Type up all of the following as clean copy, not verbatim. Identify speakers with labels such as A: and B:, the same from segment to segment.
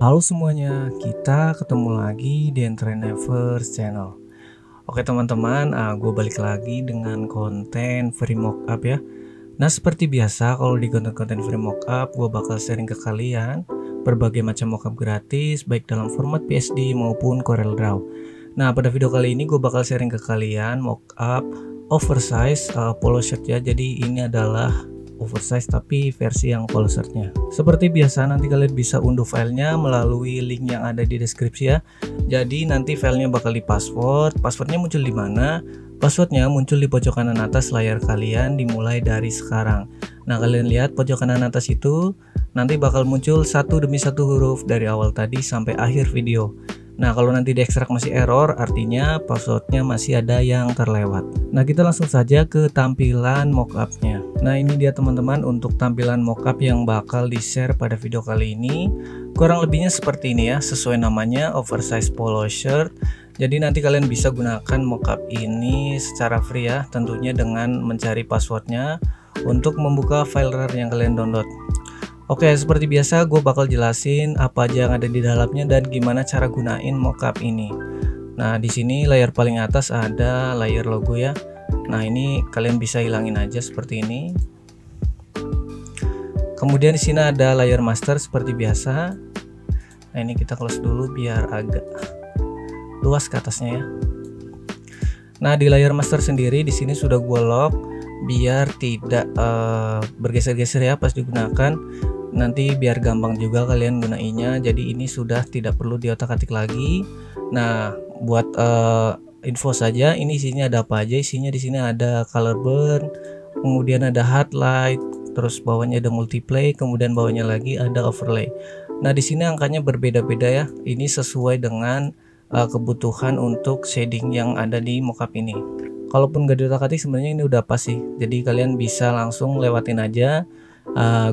A: Halo semuanya, kita ketemu lagi di Entrepreneurs Channel. Oke teman-teman, gue balik lagi dengan konten free mockup ya. Nah seperti biasa, kalau di konten-konten free mockup, gue bakal sharing ke kalian berbagai macam mockup gratis, baik dalam format PSD maupun CorelDRAW. Nah pada video kali ini gue bakal sharing ke kalian mockup oversize polo shirt ya. Jadi ini adalah oversize tapi versi yang polo shirtnya. Seperti biasa nanti kalian bisa unduh filenya melalui link yang ada di deskripsi ya. Jadi nanti filenya bakal di passwordnya muncul di mana? Passwordnya muncul di pojok kanan atas layar kalian dimulai dari sekarang. Nah kalian lihat pojok kanan atas itu nanti bakal muncul satu demi satu huruf dari awal tadi sampai akhir video. Nah kalau nanti diekstrak masih error, artinya passwordnya masih ada yang terlewat. Nah kita langsung saja ke tampilan mockupnya. Nah ini dia teman-teman untuk tampilan mockup yang bakal di share pada video kali ini. Kurang lebihnya seperti ini ya, sesuai namanya oversize polo shirt. Jadi nanti kalian bisa gunakan mockup ini secara free ya, tentunya dengan mencari passwordnya untuk membuka file RAR yang kalian download. Oke, seperti biasa gue bakal jelasin apa aja yang ada di dalamnya dan gimana cara gunain mockup ini. Nah, di sini layar paling atas ada layer logo ya. Nah, ini kalian bisa hilangin aja seperti ini. Kemudian di sini ada layer master seperti biasa. Nah, ini kita close dulu biar agak luas ke atasnya ya. Nah, di layer master sendiri di sini sudah gue lock biar tidak bergeser-geser ya pas digunakan. Nanti biar gampang juga kalian gunainnya. Jadi ini sudah tidak perlu diotak-atik lagi. Nah buat info saja, ini isinya ada apa aja. Isinya di sini ada color burn, kemudian ada highlight, terus bawahnya ada multiply, kemudian bawahnya lagi ada overlay. Nah di sini angkanya berbeda-beda ya. Ini sesuai dengan kebutuhan untuk shading yang ada di mockup ini. Kalaupun gak diotak-atik sebenarnya ini udah pas sih. Jadi kalian bisa langsung lewatin aja.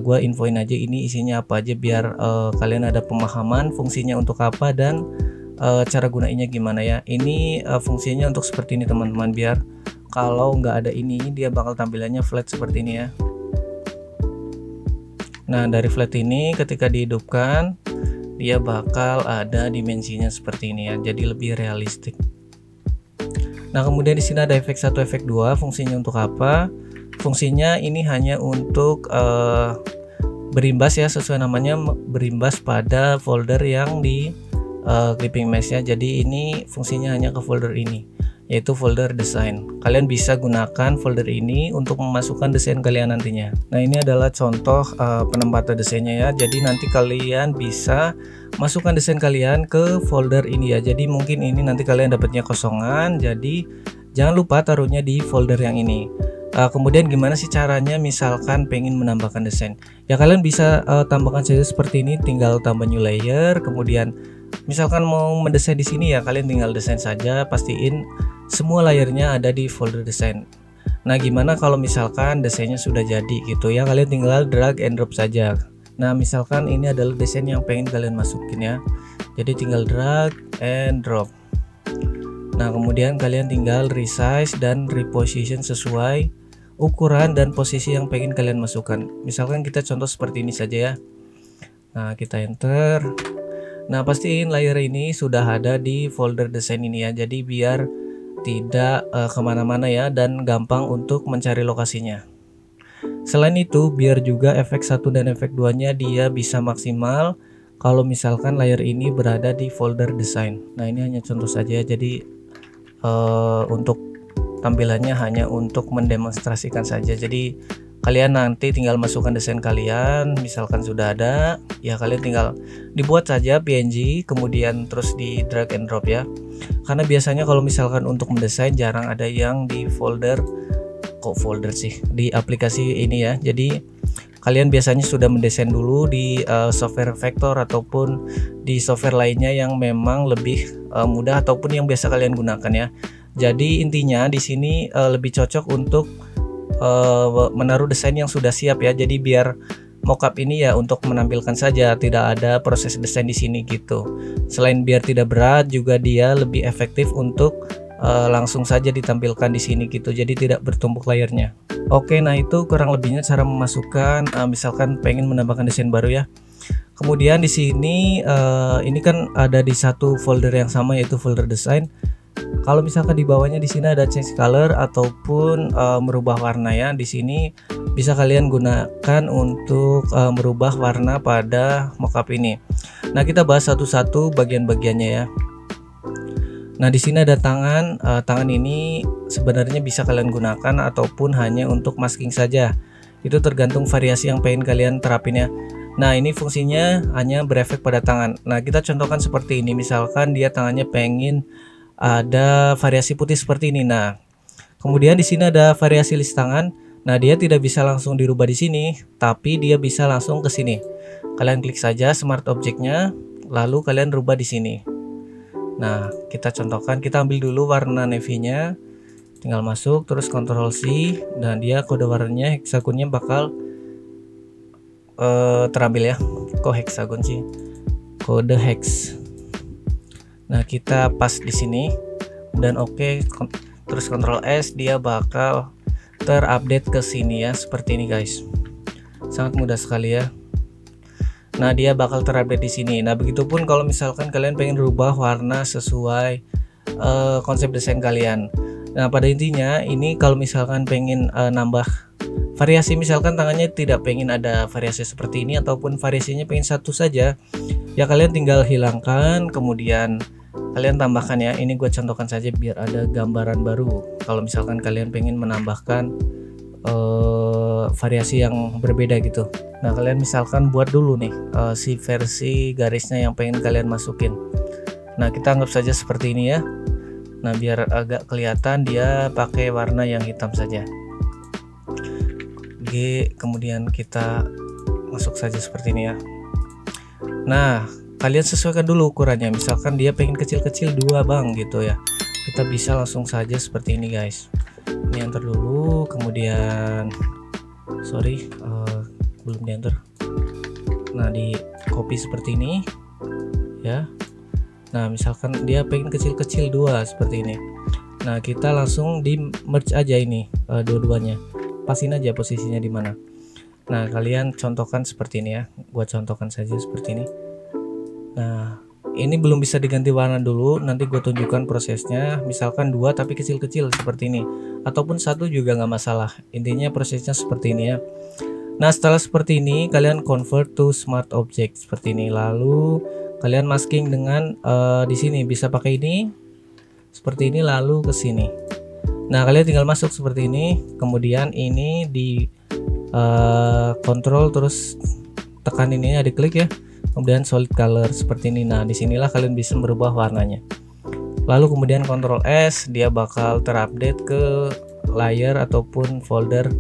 A: Gua infoin aja ini isinya apa aja biar kalian ada pemahaman fungsinya untuk apa dan cara gunainnya gimana ya. Ini fungsinya untuk seperti ini teman-teman, biar kalau nggak ada ini dia bakal tampilannya flat seperti ini ya. Nah dari flat ini ketika dihidupkan dia bakal ada dimensinya seperti ini ya, jadi lebih realistik. Nah kemudian di sini ada efek 1 efek 2, fungsinya untuk apa? Fungsinya ini hanya untuk berimbas ya, sesuai namanya berimbas pada folder yang di clipping mesh ya. Jadi ini fungsinya hanya ke folder ini, yaitu folder desain. Kalian bisa gunakan folder ini untuk memasukkan desain kalian nantinya. Nah ini adalah contoh penempatan desainnya ya. Jadi nanti kalian bisa masukkan desain kalian ke folder ini ya. Jadi mungkin ini nanti kalian dapatnya kosongan, jadi jangan lupa taruhnya di folder yang ini. Kemudian gimana sih caranya misalkan pengen menambahkan desain ya, kalian bisa tambahkan saja seperti ini, tinggal tambah new layer. Kemudian misalkan mau mendesain di sini ya, kalian tinggal desain saja, pastiin semua layernya ada di folder desain. Nah gimana kalau misalkan desainnya sudah jadi gitu ya, kalian tinggal drag and drop saja. Nah misalkan ini adalah desain yang pengen kalian masukin ya, jadi tinggal drag and drop. Nah kemudian kalian tinggal resize dan reposition sesuai ukuran dan posisi yang pengen kalian masukkan. Misalkan kita contoh seperti ini saja ya. Nah kita enter. Nah pastiin layer ini sudah ada di folder desain ini ya, jadi biar tidak kemana-mana ya dan gampang untuk mencari lokasinya. Selain itu biar juga efek 1 dan efek 2 nya dia bisa maksimal kalau misalkan layer ini berada di folder desain. Nah ini hanya contoh saja, jadi untuk tampilannya hanya untuk mendemonstrasikan saja. Jadi kalian nanti tinggal masukkan desain kalian, misalkan sudah ada ya, kalian tinggal dibuat saja PNG kemudian terus di drag and drop ya. Karena biasanya kalau misalkan untuk mendesain jarang ada yang di folder, di aplikasi ini ya. Jadi kalian biasanya sudah mendesain dulu di software vektor ataupun di software lainnya yang memang lebih mudah ataupun yang biasa kalian gunakan ya. Jadi intinya di sini lebih cocok untuk menaruh desain yang sudah siap ya. Jadi biar mockup ini ya untuk menampilkan saja, tidak ada proses desain di sini gitu. Selain biar tidak berat, juga dia lebih efektif untuk langsung saja ditampilkan di sini gitu. Jadi tidak bertumpuk layarnya. Oke, nah itu kurang lebihnya cara memasukkan misalkan pengen menambahkan desain baru ya. Kemudian di sini ini kan ada di satu folder yang sama, yaitu folder desain. Kalau misalkan di bawahnya di sini ada change color ataupun merubah warna ya. Di sini bisa kalian gunakan untuk merubah warna pada mockup ini. Nah, kita bahas satu-satu bagian-bagiannya ya. Nah, di sini ada tangan. Tangan ini sebenarnya bisa kalian gunakan ataupun hanya untuk masking saja. Itu tergantung variasi yang pengen kalian terapin ya. Nah, ini fungsinya hanya berefek pada tangan. Nah, kita contohkan seperti ini. Misalkan dia tangannya pengen ada variasi putih seperti ini. Nah, kemudian di sini ada variasi list tangan. Nah, dia tidak bisa langsung dirubah di sini, tapi dia bisa langsung ke sini. Kalian klik saja smart objeknya, lalu kalian rubah di sini. Nah, kita contohkan, kita ambil dulu warna navy-nya, tinggal masuk, terus Ctrl C, dan dia kode warnanya hexagonnya bakal terambil ya. Kok hexagon sih? Kode hex. Nah, kita pas di sini dan oke, terus Ctrl S, dia bakal terupdate ke sini ya, seperti ini guys. Sangat mudah sekali ya. Nah, dia bakal terupdate di sini. Nah, begitupun kalau misalkan kalian pengen rubah warna sesuai konsep desain kalian. Nah, pada intinya ini kalau misalkan pengen nambah variasi, misalkan tangannya tidak pengen ada variasi seperti ini ataupun variasinya pengen satu saja, ya kalian tinggal hilangkan, kemudian kalian tambahkan ya. Ini gue contohkan saja biar ada gambaran baru. Kalau misalkan kalian pengen menambahkan variasi yang berbeda gitu. Nah, kalian misalkan buat dulu nih si versi garisnya yang pengen kalian masukin. Nah, kita anggap saja seperti ini ya. Nah, biar agak kelihatan dia pakai warna yang hitam saja. G, kemudian kita masuk saja seperti ini ya. Nah, kalian sesuaikan dulu ukurannya. Misalkan dia pengen kecil-kecil 2 bang gitu ya, kita bisa langsung saja seperti ini guys. Ini enter dulu, kemudian belum di enter. Nah, di copy seperti ini ya. Nah, misalkan dia pengen kecil-kecil 2 seperti ini. Nah, kita langsung di merge aja ini dua-duanya, pasin aja posisinya di mana. Nah, kalian contohkan seperti ini ya. Gua contohkan saja seperti ini. Nah, ini belum bisa diganti warna dulu, nanti gue tunjukkan prosesnya. Misalkan 2 tapi kecil-kecil seperti ini, ataupun 1 juga nggak masalah. Intinya prosesnya seperti ini ya. Nah, setelah seperti ini kalian convert to smart object seperti ini, lalu kalian masking dengan di sini bisa pakai ini seperti ini, lalu ke sini. Nah, kalian tinggal masuk seperti ini, kemudian ini di kontrol, terus tekan ini ya, diklik ya, kemudian solid color seperti ini. Nah, disinilah kalian bisa merubah warnanya. Lalu kemudian Ctrl S, dia bakal terupdate ke layer ataupun folder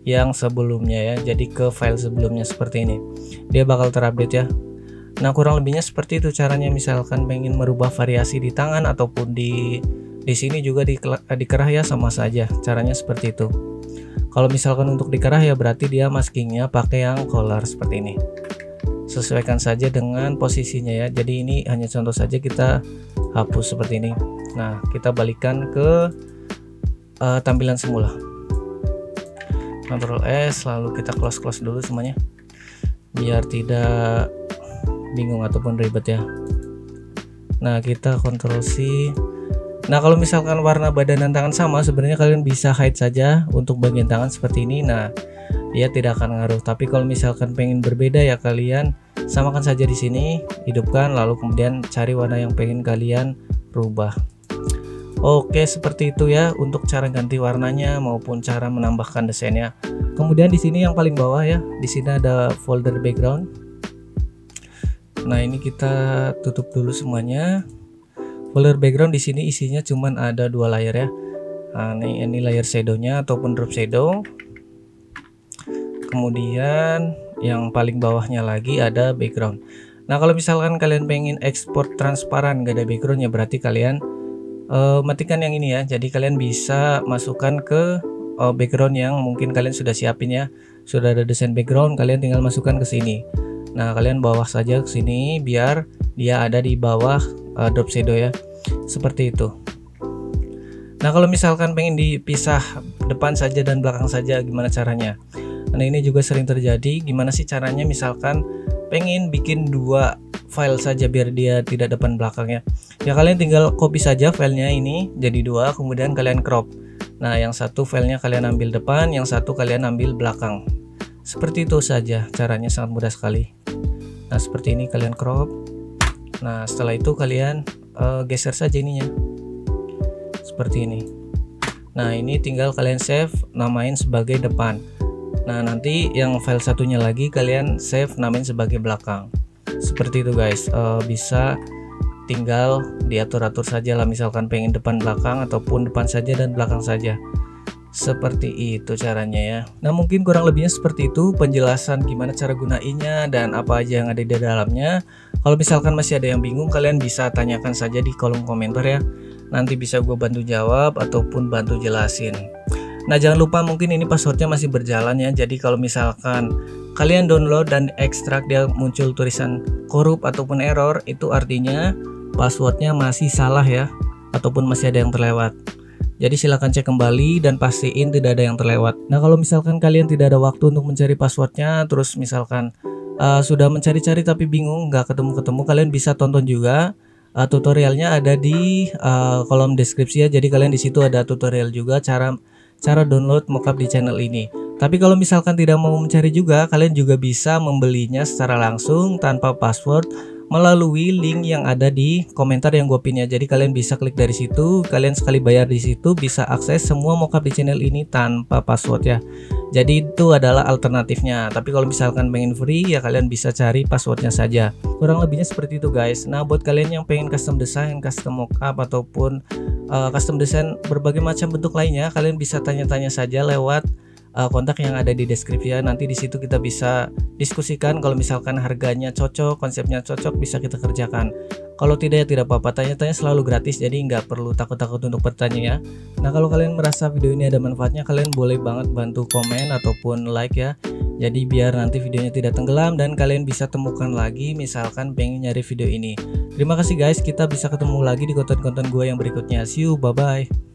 A: yang sebelumnya ya, jadi ke file sebelumnya seperti ini. Dia bakal terupdate ya. Nah, kurang lebihnya seperti itu caranya. Misalkan pengen merubah variasi di tangan ataupun di sini juga dikerah ya, sama saja caranya seperti itu. Kalau misalkan untuk dikerah ya berarti dia maskingnya pakai yang color seperti ini. Sesuaikan saja dengan posisinya ya. Jadi ini hanya contoh saja, kita hapus seperti ini. Nah, kita balikan ke tampilan semula. Ctrl S, lalu kita close dulu semuanya biar tidak bingung ataupun ribet ya. Nah, kita Ctrl C. Nah, kalau misalkan warna badan dan tangan sama, sebenarnya kalian bisa hide saja untuk bagian tangan seperti ini. Nah, dia tidak akan ngaruh. Tapi kalau misalkan pengen berbeda ya, kalian samakan saja di sini, hidupkan, lalu kemudian cari warna yang pengen kalian rubah. Oke, seperti itu ya untuk cara ganti warnanya maupun cara menambahkan desainnya. Kemudian di sini yang paling bawah ya, di sini ada folder background. Nah, ini kita tutup dulu semuanya. Folder background di sini isinya cuman ada 2 layer ya. Nah, ini layer shadownya ataupun drop shadow. Kemudian yang paling bawahnya lagi ada background. Nah, kalau misalkan kalian pengen ekspor transparan gak ada background ya, berarti kalian matikan yang ini ya. Jadi kalian bisa masukkan ke background yang mungkin kalian sudah siapin ya. Sudah ada desain background, kalian tinggal masukkan ke sini. Nah, kalian bawa saja ke sini biar dia ada di bawah drop shadow ya. Seperti itu. Nah, kalau misalkan pengen dipisah depan saja dan belakang saja, gimana caranya? Nah, ini juga sering terjadi. Gimana sih caranya? Misalkan pengen bikin 2 file saja biar dia tidak depan belakangnya, ya kalian tinggal copy saja filenya ini jadi 2, kemudian kalian crop. Nah yang satu filenya kalian ambil depan, yang satu kalian ambil belakang. Seperti itu saja caranya, sangat mudah sekali. Nah seperti ini kalian crop. Nah setelah itu kalian geser saja ininya seperti ini. Nah ini tinggal kalian save, namain sebagai depan. Nah nanti yang file satunya lagi kalian save, namain sebagai belakang. Seperti itu guys, bisa tinggal diatur-atur saja lah, misalkan pengen depan belakang ataupun depan saja dan belakang saja. Seperti itu caranya ya. Nah mungkin kurang lebihnya seperti itu penjelasan gimana cara gunainnya dan apa aja yang ada di dalamnya. Kalau misalkan masih ada yang bingung, kalian bisa tanyakan saja di kolom komentar ya, nanti bisa gue bantu jawab ataupun bantu jelasin. Nah jangan lupa, mungkin ini passwordnya masih berjalan ya, jadi kalau misalkan kalian download dan ekstrak dia muncul tulisan korup ataupun error, itu artinya passwordnya masih salah ya, ataupun masih ada yang terlewat. Jadi silahkan cek kembali dan pastiin tidak ada yang terlewat. Nah kalau misalkan kalian tidak ada waktu untuk mencari passwordnya, terus misalkan sudah mencari-cari tapi bingung nggak ketemu-ketemu, kalian bisa tonton juga tutorialnya ada di kolom deskripsi ya. Jadi kalian di situ ada tutorial juga cara download mockup di channel ini. Tapi kalau misalkan tidak mau mencari juga, kalian juga bisa membelinya secara langsung tanpa password melalui link yang ada di komentar yang gue pin ya. Jadi kalian bisa klik dari situ, kalian sekali bayar di situ bisa akses semua mockup di channel ini tanpa password ya. Jadi itu adalah alternatifnya. Tapi kalau misalkan pengen free ya kalian bisa cari passwordnya saja. Kurang lebihnya seperti itu guys. Nah buat kalian yang pengen custom design, custom mockup ataupun custom design berbagai macam bentuk lainnya, kalian bisa tanya-tanya saja lewat kontak yang ada di deskripsi ya. Nanti di situ kita bisa diskusikan, kalau misalkan harganya cocok, konsepnya cocok, bisa kita kerjakan. Kalau tidak ya tidak apa-apa, tanya-tanya selalu gratis, jadi nggak perlu takut-takut untuk bertanya ya. Nah kalau kalian merasa video ini ada manfaatnya, kalian boleh banget bantu komen ataupun like ya. Jadi biar nanti videonya tidak tenggelam dan kalian bisa temukan lagi misalkan pengen nyari video ini. Terima kasih guys, kita bisa ketemu lagi di konten-konten gue yang berikutnya. See you, bye-bye.